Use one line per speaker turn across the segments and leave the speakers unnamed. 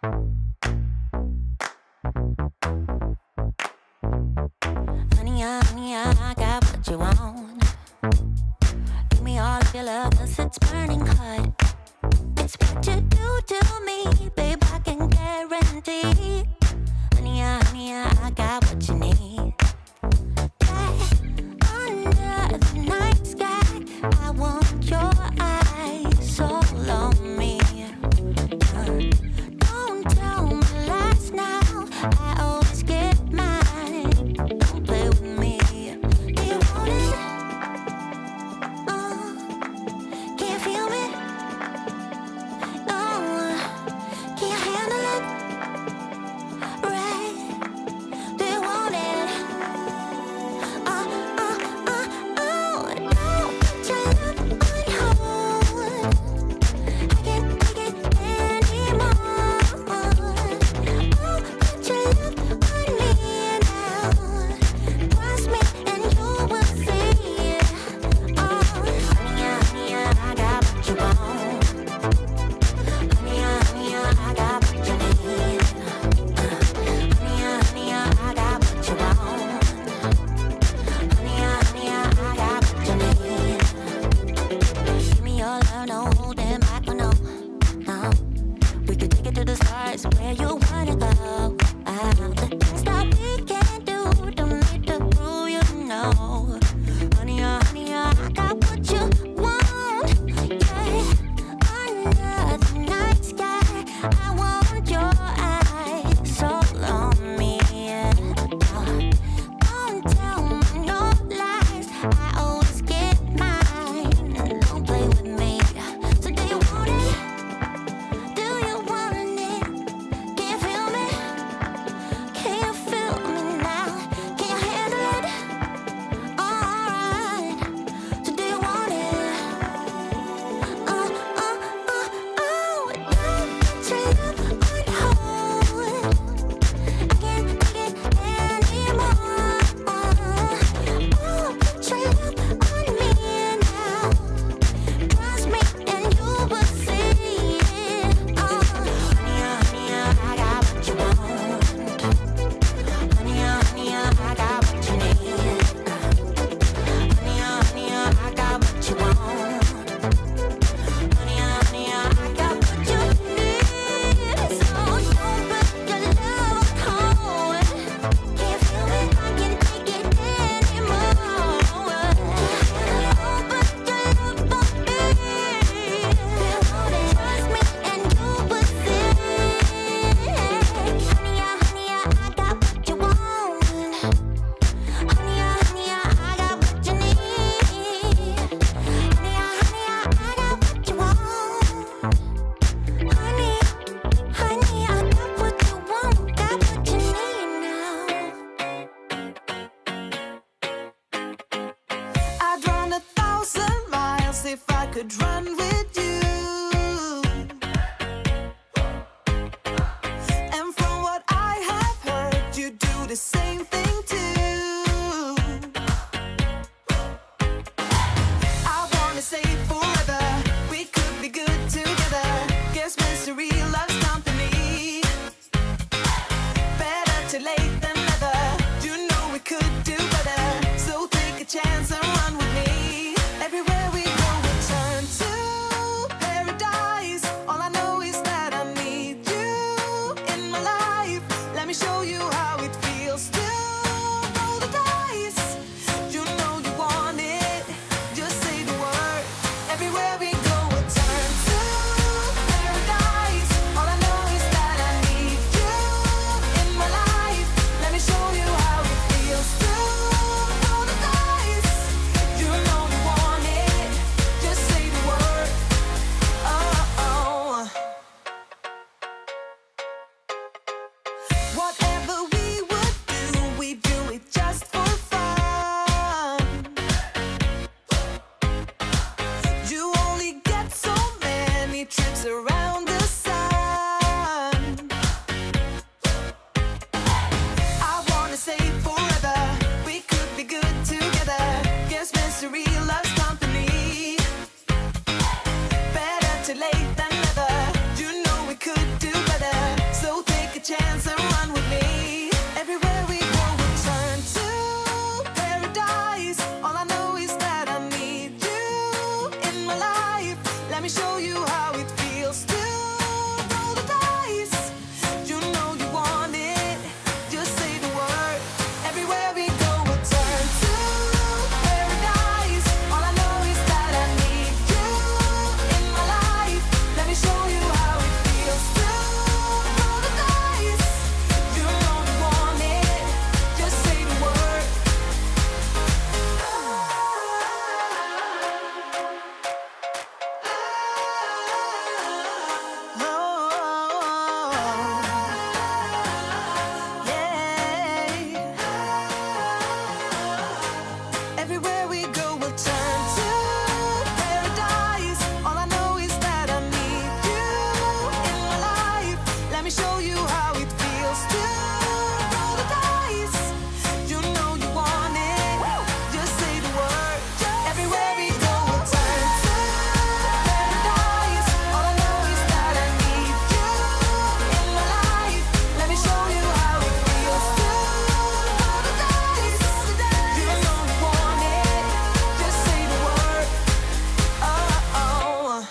Honey, I got what you want. Give me all of your love, 'cause it's burning hot. It's what you do to me, babe, I can guarantee. Honey, I got what you need. Under the night sky, I want your eyes all on me. Don't tell me lies now, I always get mine. Don't play with me. Do you want it? Can you feel me? No, can you handle it? Right? Do you want it? No, put your love on hold. I can't take it anymore. Put your love on me now. Trust me and you will see. Honey, I got what you want. Honey, I got what you need. Honey, I got what you want. Honey, I got what you need. Give me your love, no holding back, no. We could take it to the stars, where you wanna go. The things that we can do, don't need to prove you know. Honey, I got what you want. Yeah, under the night sky, I want your eyes all on me. Don't tell me no lies, I always get mine. Don't play with me. So do you want it? Do you want it? Can you feel me? Can you feel me now? Can you handle it? Alright. So do you want it? Don't put your love on hold. I can't take it anymore. Put your love on me now. Trust me and you will see. Honey, I got what you want. Honey, I got what you need. Honey, I got what you want. Honey, I got what you need. So don't put your love on hold. Can you feel me? I can't take it anymore. Don't put your love on me. Trust me and you will see. Honey, I got what you want. Honey, I got what you need. Honey, I got what you want. Honey, I got what you want, got what you need now.
I'd run 1,000 miles if I could run with you. And from what I have heard, you do the same thing too. I wanna say forever, we could be good together. Guess mystery loves company. Better too late than never. You know we could do better. So take a chance and run with me. Everywhere we go, we turn to paradise. All I know is that I need you in my life. Let me show you how it feels to roll the dice. You know you want it, just say the word. Everywhere we go, we turn to paradise. All I know is that I need you in my life. Let me show you how it feels to roll the dice. You know you want it, just say the word. Oh. Whatever we do it just for fun. You only get so many trips around the sun. I wanna say forever, we could be good together. Guess mystery loves company. Better too late than never. You know we could do better. you how it feels to roll the dice. You know you want it, just say the word. Everywhere we go, we'll turn to paradise. All I know is that I need you in my life. Let me show you how it feels to roll the dice. You know you want it, just say the word. Everywhere we go, we'll turn to paradise. All I know is that I need you in my life. Let me show you how it feels to roll the dice. You know you want it, just say the word. Everywhere we go, we'll turn to paradise. All I know is that I need you in my life. Let me show you how it feels to roll the dice. You know you want it, just say the word. Oh, oh.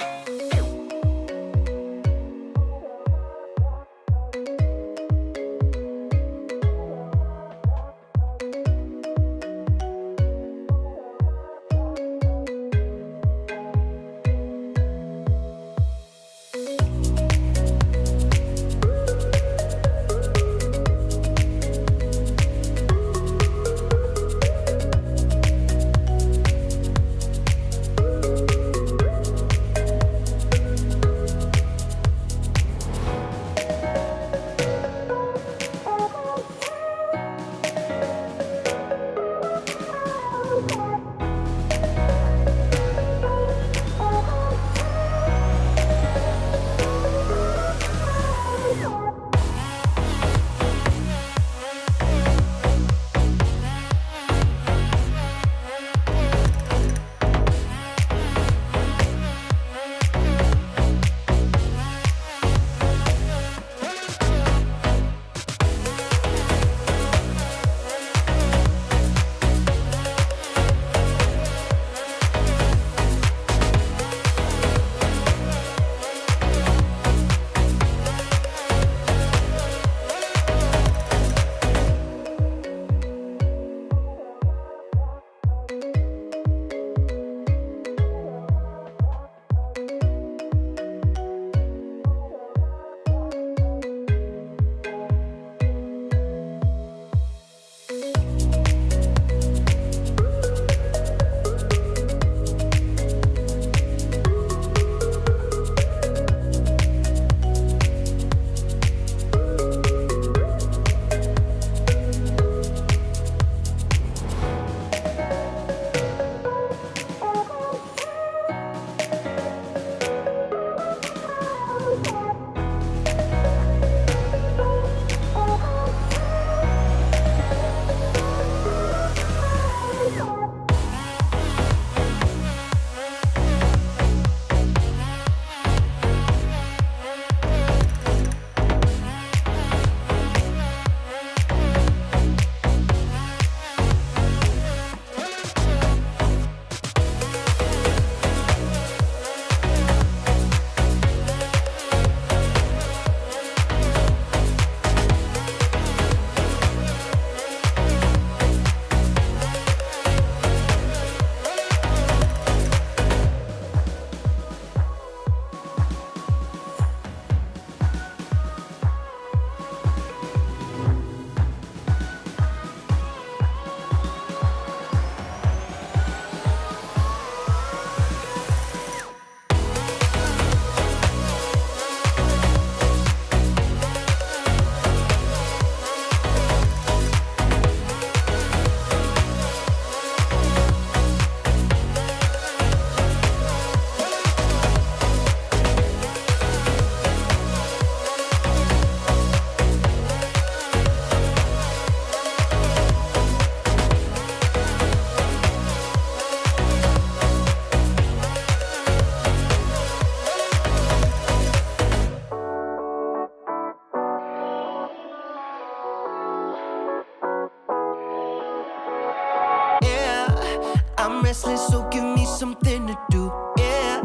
I'm restless, so give me something to do. Yeah,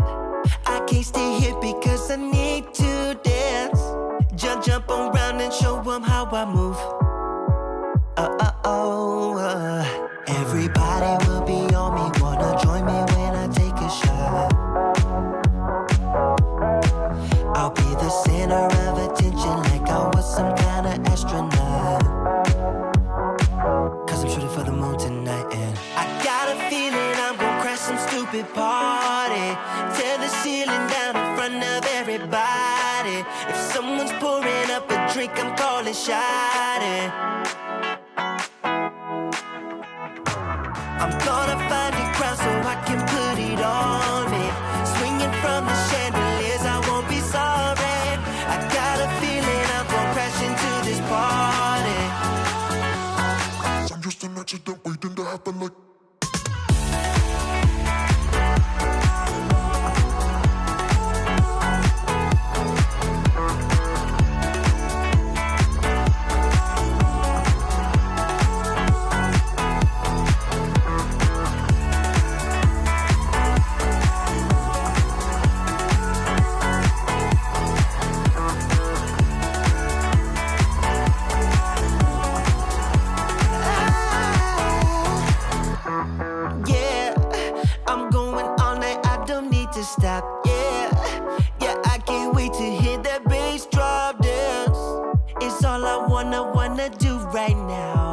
I can't stay here here because I need to dance. Jump around and show them how I move. Everybody will be on me, wanna join me when I take a shot. I'll be the center of attention like I was some kind of astronaut. Cause I'm shooting for the moon tonight and I got a feeling I'm gonna crash some stupid party. Tear the ceiling down in front of everybody. If someone's pouring up a drink, I'm calling shawty. I'm gonna find a crowd so I can put it on me. Swinging from the chandeliers, I won't be sorry. I got a feeling I'm gonna crash into this party.
I'm just an accident waiting to happen like.
Stop, yeah, I can't wait to hear that bass drop dance. It's all I wanna do right now.